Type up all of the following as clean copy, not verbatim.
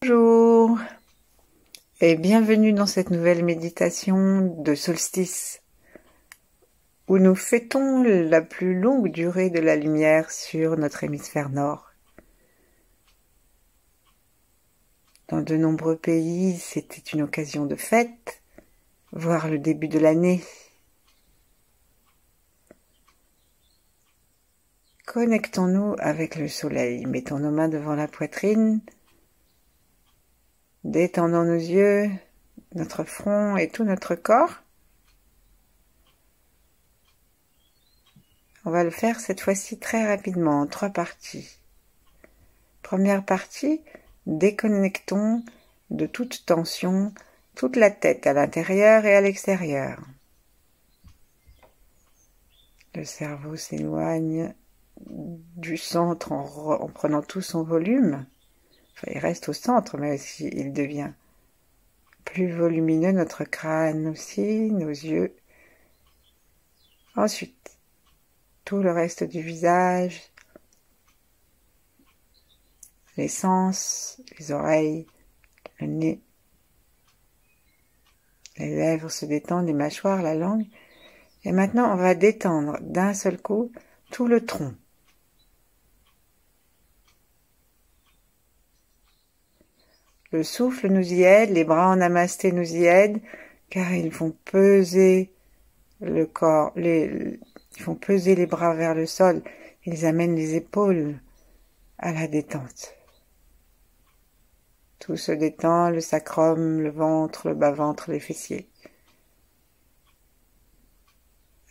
Bonjour et bienvenue dans cette nouvelle méditation de solstice où nous fêtons la plus longue durée de la lumière sur notre hémisphère nord. Dans de nombreux pays, c'était une occasion de fête, voire le début de l'année. Connectons-nous avec le soleil, mettons nos mains devant la poitrine, détendons nos yeux, notre front et tout notre corps. On va le faire cette fois-ci très rapidement, en 3 parties. Première partie, déconnectons de toute tension, toute la tête à l'intérieur et à l'extérieur. Le cerveau s'éloigne du centre en prenant tout son volume. Enfin, il reste au centre, mais aussi il devient plus volumineux, notre crâne aussi, nos yeux. Ensuite, tout le reste du visage, les sens, les oreilles, le nez, les lèvres se détendent, les mâchoires, la langue. Et maintenant, on va détendre d'un seul coup tout le tronc. Le souffle nous y aide, les bras en namasté nous y aident, car ils font peser le corps, ils font peser les bras vers le sol, ils amènent les épaules à la détente. Tout se détend, le sacrum, le ventre, le bas-ventre, les fessiers.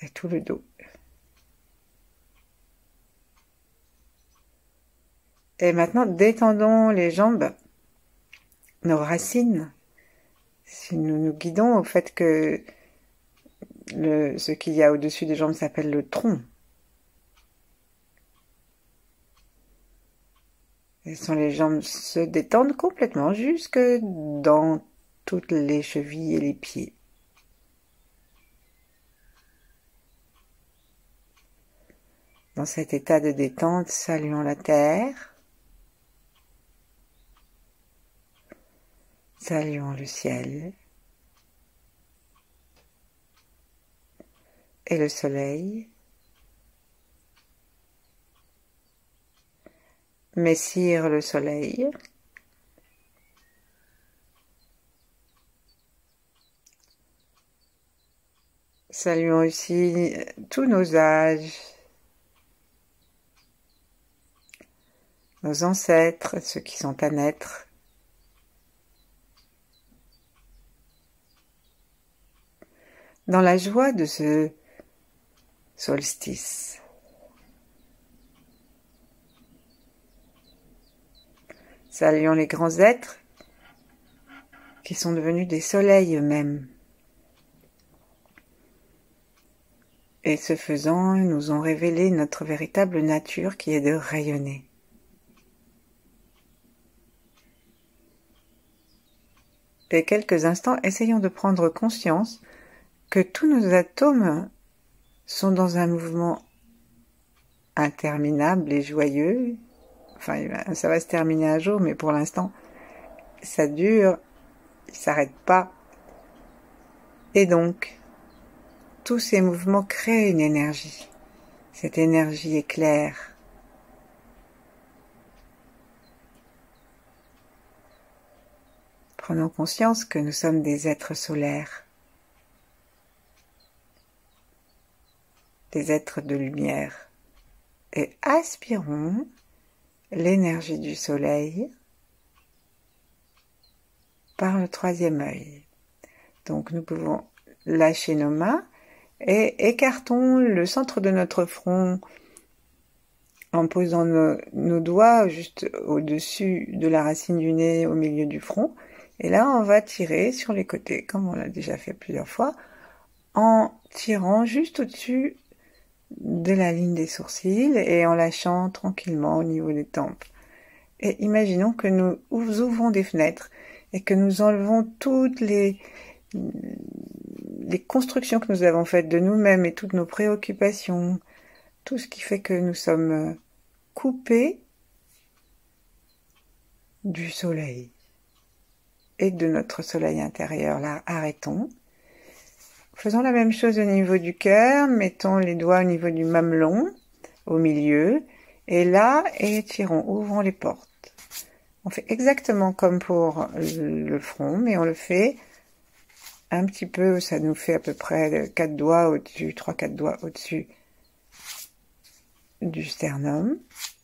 Et tout le dos. Et maintenant, détendons les jambes, nos racines. Si nous nous guidons au fait que ce qu'il y a au-dessus des jambes s'appelle le tronc. Les jambes se détendent complètement jusque dans toutes les chevilles et les pieds. Dans cet état de détente, saluons la terre, saluons le ciel et le soleil. Messire le soleil. Saluons aussi tous nos âges, nos ancêtres, ceux qui sont à naître. Dans la joie de ce solstice. Saluons les grands êtres qui sont devenus des soleils eux-mêmes. Et ce faisant, ils nous ont révélé notre véritable nature qui est de rayonner. Et quelques instants, essayons de prendre conscience que tous nos atomes sont dans un mouvement interminable et joyeux. Enfin, ça va se terminer un jour, mais pour l'instant, ça dure, il ne s'arrête pas. Et donc, tous ces mouvements créent une énergie. Cette énergie est claire. Prenons conscience que nous sommes des êtres solaires, des êtres de lumière, et aspirons l'énergie du soleil par le 3e œil. Donc nous pouvons lâcher nos mains et écartons le centre de notre front en posant nos doigts juste au-dessus de la racine du nez, au milieu du front. Et là, on va tirer sur les côtés, comme on l'a déjà fait plusieurs fois, en tirant juste au-dessus de la ligne des sourcils et en lâchant tranquillement au niveau des tempes. Et imaginons que nous ouvrons des fenêtres et que nous enlevons toutes les constructions que nous avons faites de nous-mêmes et toutes nos préoccupations, tout ce qui fait que nous sommes coupés du soleil. et de notre soleil intérieur. Là, arrêtons. Faisons la même chose au niveau du cœur. Mettons les doigts au niveau du mamelon, au milieu. Et là, étirons, ouvrons les portes. On fait exactement comme pour le front, mais on le fait un petit peu, ça nous fait à peu près 4 doigts au-dessus, 3-4 doigts au-dessus du sternum.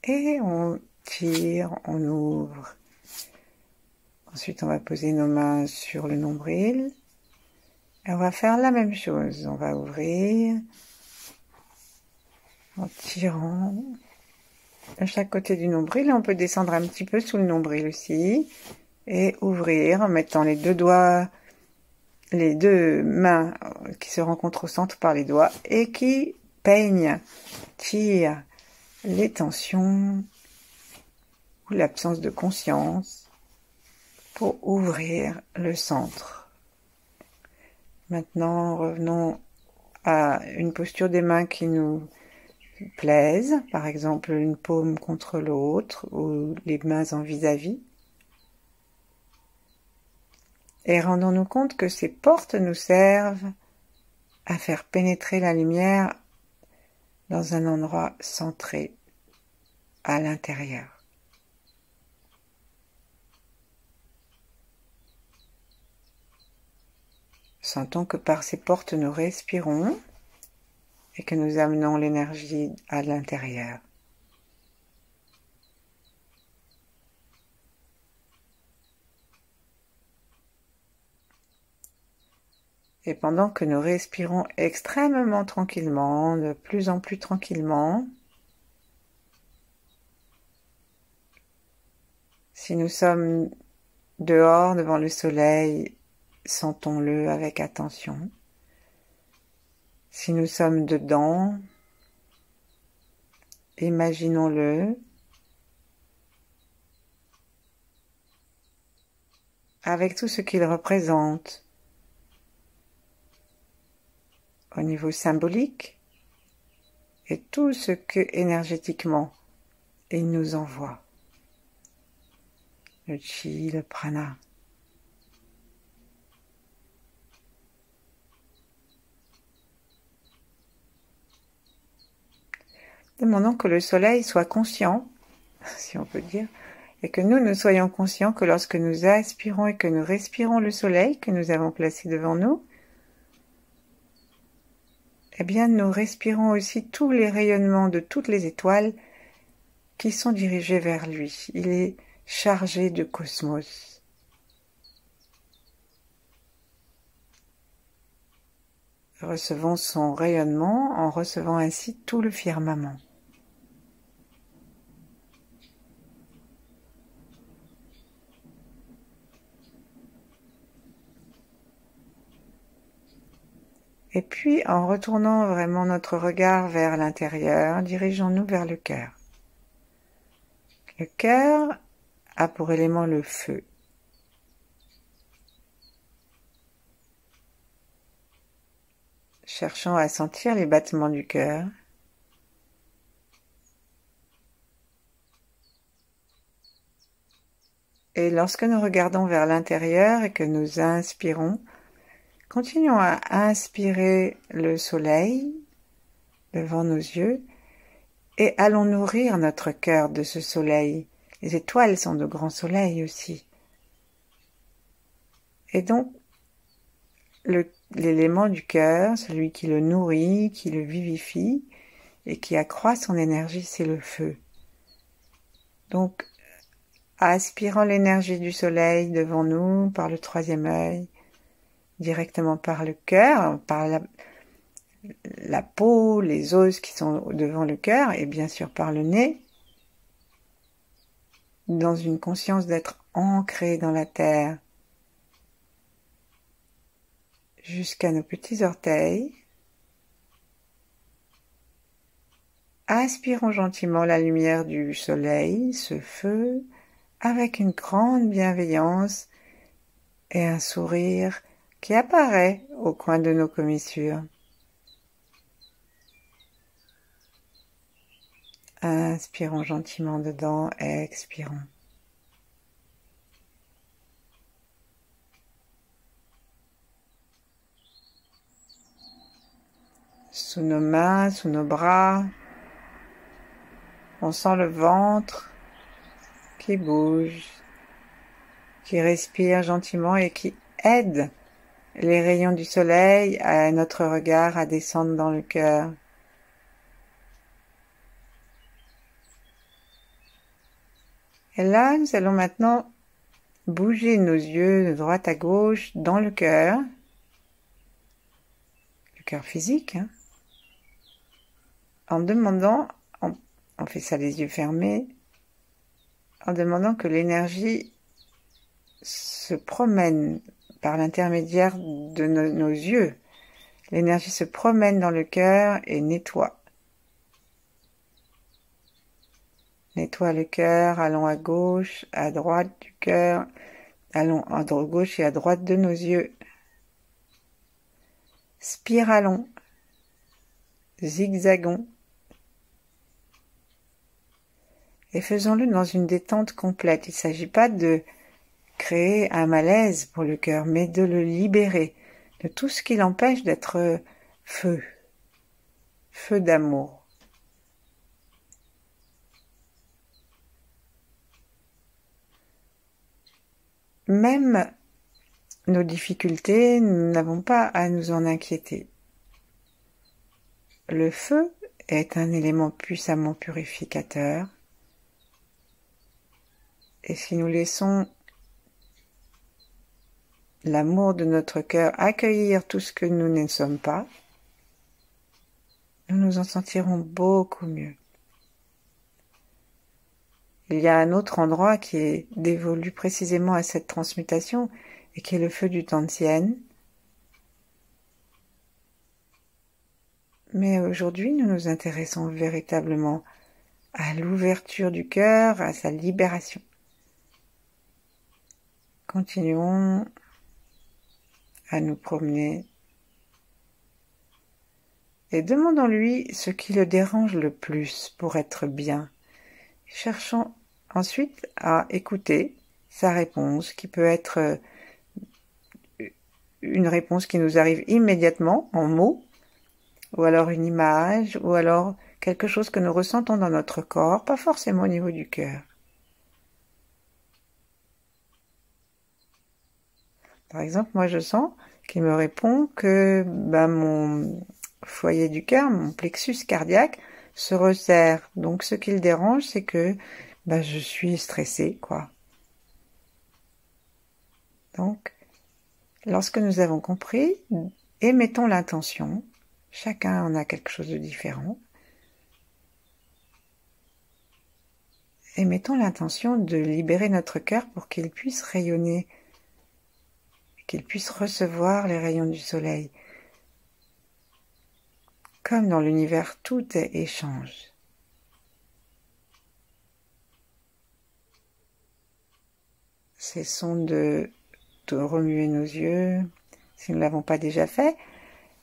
Et on tire, on ouvre. Ensuite, on va poser nos mains sur le nombril. Et on va faire la même chose. On va ouvrir en tirant de chaque côté du nombril. Et on peut descendre un petit peu sous le nombril aussi. Et ouvrir en mettant les deux doigts, les deux mains qui se rencontrent au centre par les doigts et qui peignent, tirent les tensions ou l'absence de conscience pour ouvrir le centre. Maintenant, revenons à une posture des mains qui nous plaise, par exemple une paume contre l'autre ou les mains en vis-à-vis. Et rendons-nous compte que ces portes nous servent à faire pénétrer la lumière dans un endroit centré à l'intérieur. Sentons que par ces portes nous respirons et que nous amenons l'énergie à l'intérieur. Et pendant que nous respirons extrêmement tranquillement, de plus en plus tranquillement, si nous sommes dehors devant le soleil, sentons-le avec attention. Si nous sommes dedans, imaginons-le avec tout ce qu'il représente au niveau symbolique et tout ce que énergétiquement il nous envoie. Le chi, le prana. Demandons que le soleil soit conscient, si on peut dire, et que nous soyons conscients que lorsque nous aspirons et que nous respirons le soleil que nous avons placé devant nous, eh bien nous respirons aussi tous les rayonnements de toutes les étoiles qui sont dirigés vers lui. Il est chargé de cosmos. Recevons son rayonnement en recevant ainsi tout le firmament. Et puis, en retournant vraiment notre regard vers l'intérieur, dirigeons-nous vers le cœur. Le cœur a pour élément le feu. Cherchons à sentir les battements du cœur. Et lorsque nous regardons vers l'intérieur et que nous inspirons, continuons à inspirer le soleil devant nos yeux et allons nourrir notre cœur de ce soleil. Les étoiles sont de grands soleils aussi. Et donc, l'élément du cœur, celui qui le nourrit, qui le vivifie et qui accroît son énergie, c'est le feu. Donc, aspirant l'énergie du soleil devant nous par le troisième œil, directement par le cœur, par la peau, les os qui sont devant le cœur et bien sûr par le nez, dans une conscience d'être ancré dans la terre jusqu'à nos petits orteils. Aspirons gentiment la lumière du soleil, ce feu, avec une grande bienveillance et un sourire qui apparaît au coin de nos commissures. Inspirons gentiment dedans et expirons. sous nos mains, sous nos bras. On sent le ventre qui bouge, qui respire gentiment et qui aide les rayons du soleil à notre regard à descendre dans le cœur. Et là, nous allons maintenant bouger nos yeux de droite à gauche dans le cœur physique, hein, en demandant, on fait ça les yeux fermés, en demandant que l'énergie se promène par l'intermédiaire de nos yeux. L'énergie se promène dans le cœur et nettoie. Nettoie le cœur, allons à gauche, à droite du cœur, allons à gauche et à droite de nos yeux. Spiralons, zigzagons, et faisons-le dans une détente complète. Il ne s'agit pas de créer un malaise pour le cœur, mais de le libérer de tout ce qui l'empêche d'être feu d'amour. Même nos difficultés, nous n'avons pas à nous en inquiéter. Le feu est un élément puissamment purificateur. Et si nous laissons l'amour de notre cœur accueillir tout ce que nous ne sommes pas, nous nous en sentirons beaucoup mieux. Il y a un autre endroit qui est dévolu précisément à cette transmutation et qui est le feu du Tantien. Mais aujourd'hui, nous nous intéressons véritablement à l'ouverture du cœur, à sa libération. Continuons à nous promener et demandons-lui ce qui le dérange le plus pour être bien. Cherchons ensuite à écouter sa réponse, qui peut être une réponse qui nous arrive immédiatement en mots, ou alors une image, ou alors quelque chose que nous ressentons dans notre corps, pas forcément au niveau du cœur. Par exemple, moi je sens qu'il me répond que mon foyer du cœur, mon plexus cardiaque, se resserre. Donc ce qui le dérange, c'est que je suis stressée, quoi. Donc, lorsque nous avons compris, émettons l'intention. Chacun en a quelque chose de différent. Émettons l'intention de libérer notre cœur pour qu'il puisse rayonner, qu'il puisse recevoir les rayons du soleil. Comme dans l'univers, tout est échange. Cessons de remuer nos yeux, si nous ne l'avons pas déjà fait,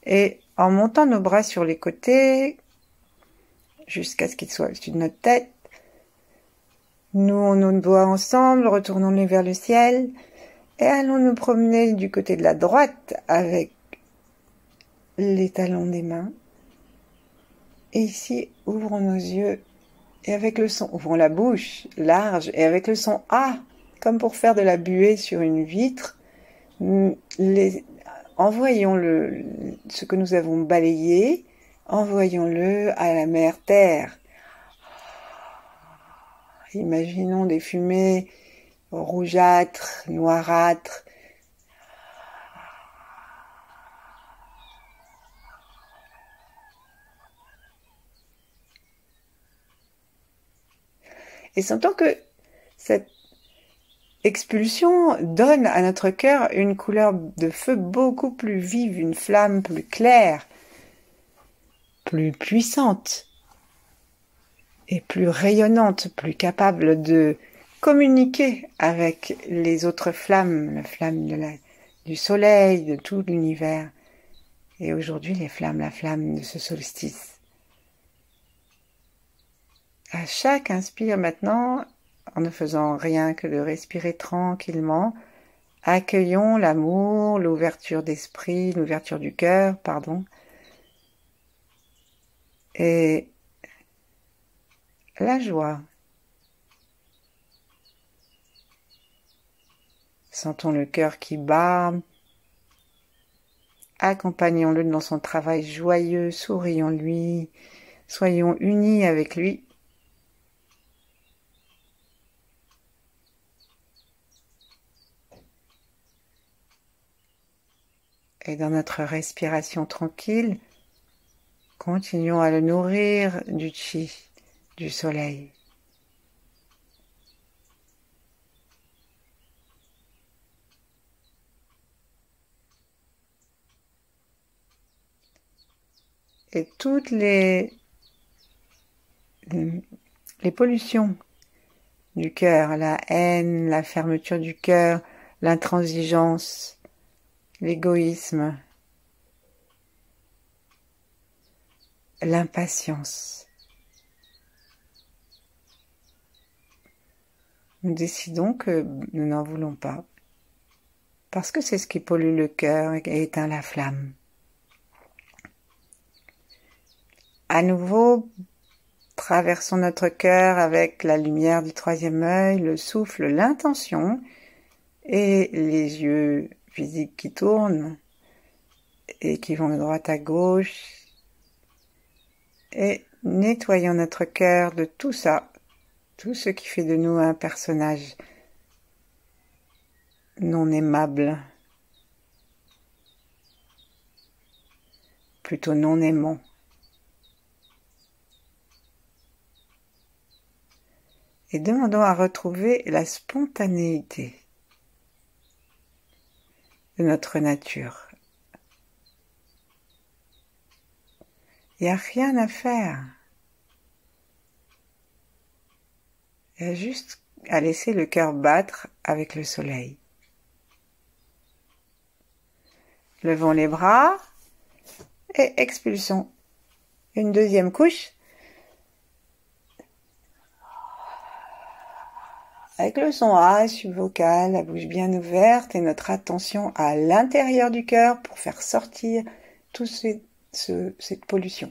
et en montant nos bras sur les côtés, jusqu'à ce qu'ils soient au-dessus de notre tête, nous nos doigts ensemble, retournons-les vers le ciel, et allons nous promener du côté de la droite avec les talons des mains. Et ici, ouvrons nos yeux et avec le son, ouvrons la bouche large et avec le son A, comme pour faire de la buée sur une vitre, envoyons ce que nous avons balayé, envoyons-le à la mère Terre. Imaginons des fumées rougeâtres, noirâtres, et sentons que cette expulsion donne à notre cœur une couleur de feu beaucoup plus vive, une flamme plus claire, plus puissante et plus rayonnante, plus capable de communiquer avec les autres flammes, la flamme du soleil, de tout l'univers, et aujourd'hui la flamme de ce solstice. À chaque inspire maintenant, en ne faisant rien que de respirer tranquillement, accueillons l'amour, l'ouverture d'esprit, l'ouverture du cœur, et la joie. Sentons le cœur qui bat. Accompagnons-le dans son travail joyeux, sourions-lui, soyons unis avec lui. Et dans notre respiration tranquille, continuons à le nourrir du chi, du soleil. Et toutes les pollutions du cœur, la haine, la fermeture du cœur, l'intransigeance, l'égoïsme, l'impatience. Nous décidons que nous n'en voulons pas, parce que c'est ce qui pollue le cœur et éteint la flamme. À nouveau, traversons notre cœur avec la lumière du troisième œil, le souffle, l'intention et les yeux physiques qui tournent et qui vont de droite à gauche. Et nettoyons notre cœur de tout ça, tout ce qui fait de nous un personnage non aimable, plutôt non aimant. Et demandons à retrouver la spontanéité de notre nature. Il n'y a rien à faire. Il y a juste à laisser le cœur battre avec le soleil. Levons les bras et expulsons. Une deuxième couche. Avec le son H vocal, la bouche bien ouverte et notre attention à l'intérieur du cœur pour faire sortir toute cette pollution.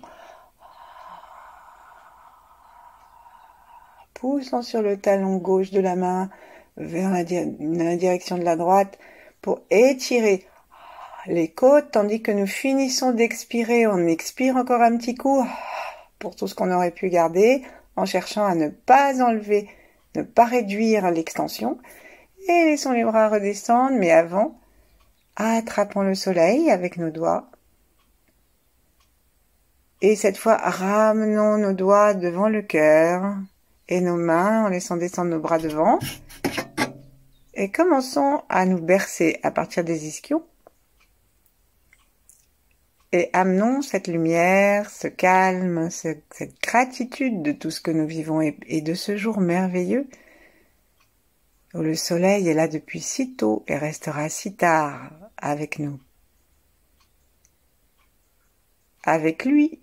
Poussons sur le talon gauche de la main vers la direction de la droite pour étirer les côtes tandis que nous finissons d'expirer. On expire encore un petit coup pour tout ce qu'on aurait pu garder en cherchant à ne pas enlever, ne pas réduire l'extension. Et laissons les bras redescendre, mais avant, attrapons le soleil avec nos doigts. Et cette fois, ramenons nos doigts devant le cœur et nos mains en laissant descendre nos bras devant. Et commençons à nous bercer à partir des ischions. Et amenons cette lumière, ce calme, cette gratitude de tout ce que nous vivons et de ce jour merveilleux où le soleil est là depuis si tôt et restera si tard avec nous. Avec lui,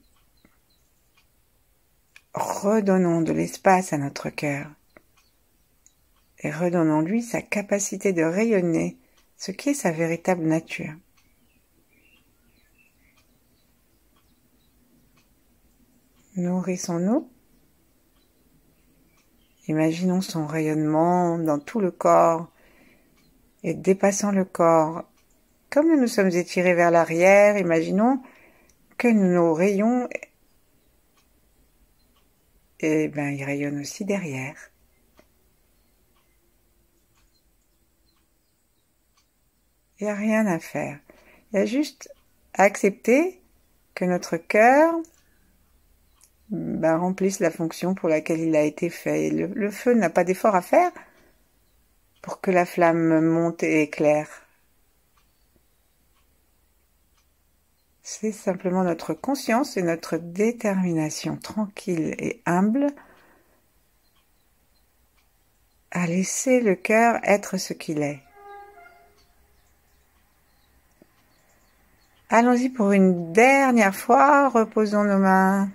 redonnons de l'espace à notre cœur et redonnons-lui sa capacité de rayonner, ce qui est sa véritable nature. Nourrissons-nous. Imaginons son rayonnement dans tout le corps et dépassant le corps. Comme nous nous sommes étirés vers l'arrière, imaginons que nos rayons ils rayonnent aussi derrière. Il n'y a rien à faire. Il y a juste à accepter que notre cœur remplisse la fonction pour laquelle il a été fait. Le feu n'a pas d'effort à faire pour que la flamme monte et éclaire. C'est simplement notre conscience et notre détermination tranquille et humble à laisser le cœur être ce qu'il est. Allons-y pour une dernière fois, reposons nos mains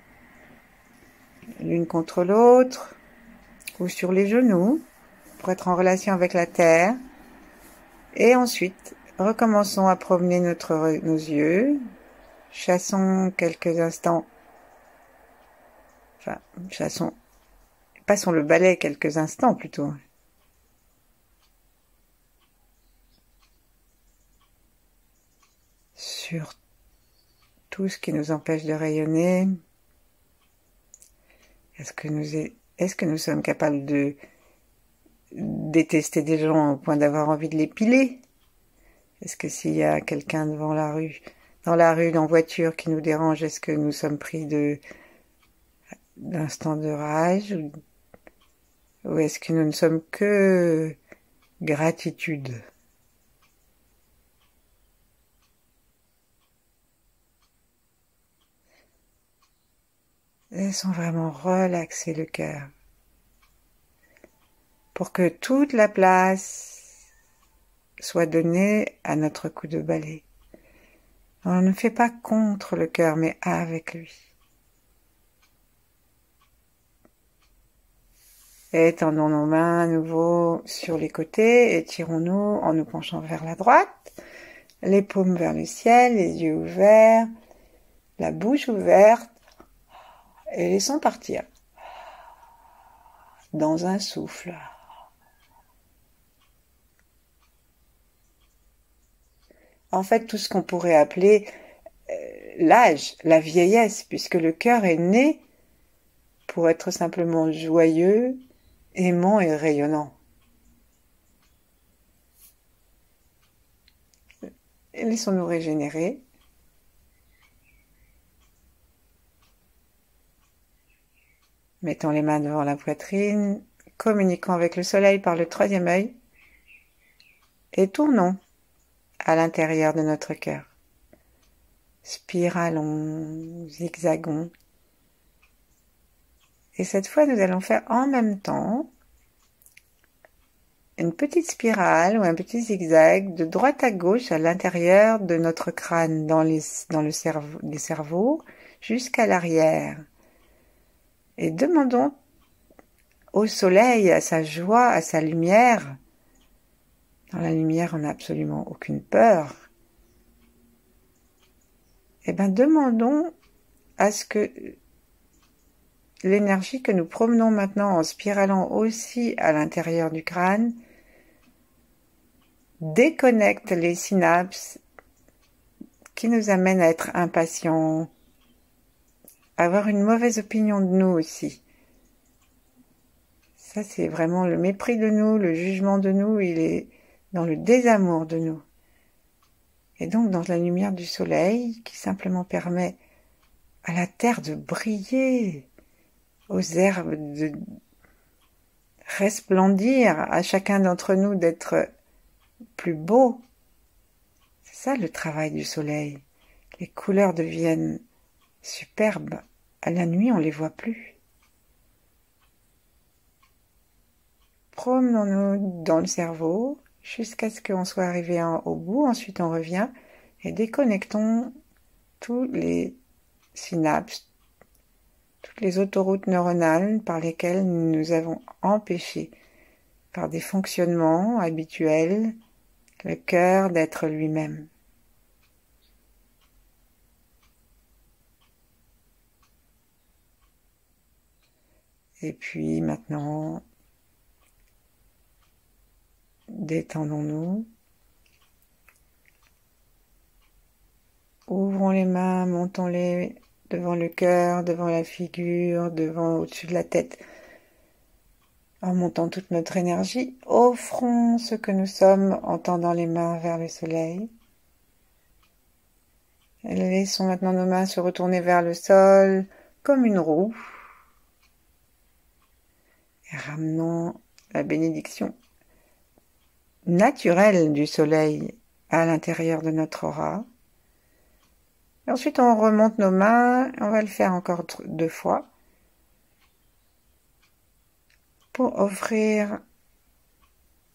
l'une contre l'autre ou sur les genoux pour être en relation avec la terre. Et ensuite, recommençons à promener nos yeux. Chassons quelques instants Enfin, passons le balai quelques instants plutôt. Sur tout ce qui nous empêche de rayonner. Est-ce que nous sommes capables de détester des gens au point d'avoir envie de les piler? Est-ce que s'il y a quelqu'un dans la rue, en voiture qui nous dérange, est-ce que nous sommes pris d'instants de rage ou est-ce que nous ne sommes que gratitude? Laissons vraiment relaxer le cœur pour que toute la place soit donnée à notre coup de balai. On ne fait pas contre le cœur, mais avec lui. Étendons nos mains à nouveau sur les côtés, étirons-nous en nous penchant vers la droite, les paumes vers le ciel, les yeux ouverts, la bouche ouverte, et laissons partir dans un souffle. En fait, tout ce qu'on pourrait appeler l'âge, la vieillesse, puisque le cœur est né pour être simplement joyeux, aimant et rayonnant. Et laissons-nous régénérer. Mettons les mains devant la poitrine, communiquons avec le soleil par le troisième œil et tournons à l'intérieur de notre cœur. Spiralons, zigzagons. Et cette fois, nous allons faire en même temps une petite spirale ou un petit zigzag de droite à gauche à l'intérieur de notre crâne, dans les cerveaux, jusqu'à l'arrière. Et demandons au soleil, à sa joie, à sa lumière. Dans la lumière, on n'a absolument aucune peur. Eh bien, demandons à ce que l'énergie que nous promenons maintenant en spiralant aussi à l'intérieur du crâne déconnecte les synapses qui nous amènent à être impatients, à avoir une mauvaise opinion de nous aussi. Ça, c'est vraiment le mépris de nous, le jugement de nous, il est dans le désamour de nous. Et donc dans la lumière du soleil qui simplement permet à la terre de briller, aux herbes de resplendir, à chacun d'entre nous d'être plus beau. C'est ça le travail du soleil. Les couleurs deviennent superbes. À la nuit, on ne les voit plus. Promenons-nous dans le cerveau jusqu'à ce qu'on soit arrivé au bout. Ensuite, on revient et déconnectons tous les synapses, toutes les autoroutes neuronales par lesquelles nous avons empêché, par des fonctionnements habituels, le cœur d'être lui-même. Et puis maintenant, détendons-nous. Ouvrons les mains, montons-les devant le cœur, devant la figure, au-dessus de la tête. En montant toute notre énergie, offrons ce que nous sommes en tendant les mains vers le soleil. Et laissons maintenant nos mains se retourner vers le sol comme une roue. Et ramenons la bénédiction naturelle du soleil à l'intérieur de notre aura. Et ensuite, on remonte nos mains. On va le faire encore 2 fois pour offrir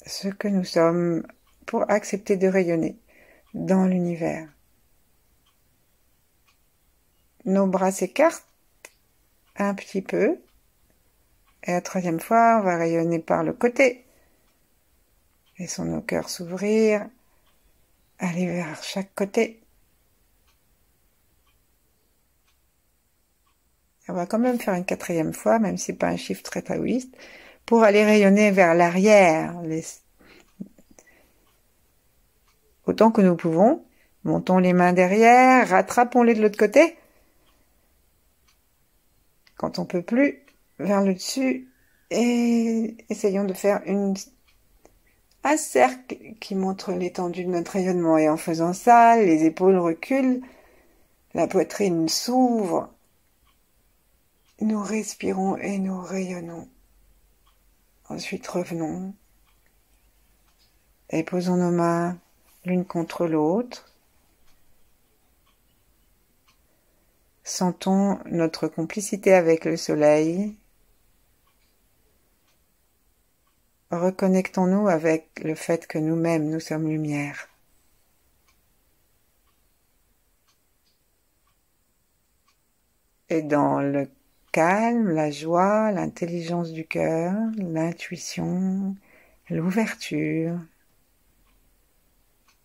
ce que nous sommes, pour accepter de rayonner dans l'univers. Nos bras s'écartent un petit peu. Et la 3e fois, on va rayonner par le côté. Laissons nos cœurs s'ouvrir, aller vers chaque côté. Et on va quand même faire une 4e fois, même si c'est pas un chiffre très taoïste, pour aller rayonner vers l'arrière. Autant que nous pouvons. Montons les mains derrière, rattrapons-les de l'autre côté. Quand on peut plus, vers le dessus, et essayons de faire un cercle qui montre l'étendue de notre rayonnement. Et en faisant ça, les épaules reculent, la poitrine s'ouvre. Nous respirons et nous rayonnons. Ensuite, revenons et posons nos mains l'une contre l'autre. Sentons notre complicité avec le soleil. Reconnectons-nous avec le fait que nous-mêmes, nous sommes lumière. Et dans le calme, la joie, l'intelligence du cœur, l'intuition, l'ouverture,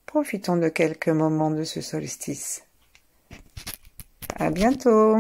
profitons de quelques moments de ce solstice. À bientôt!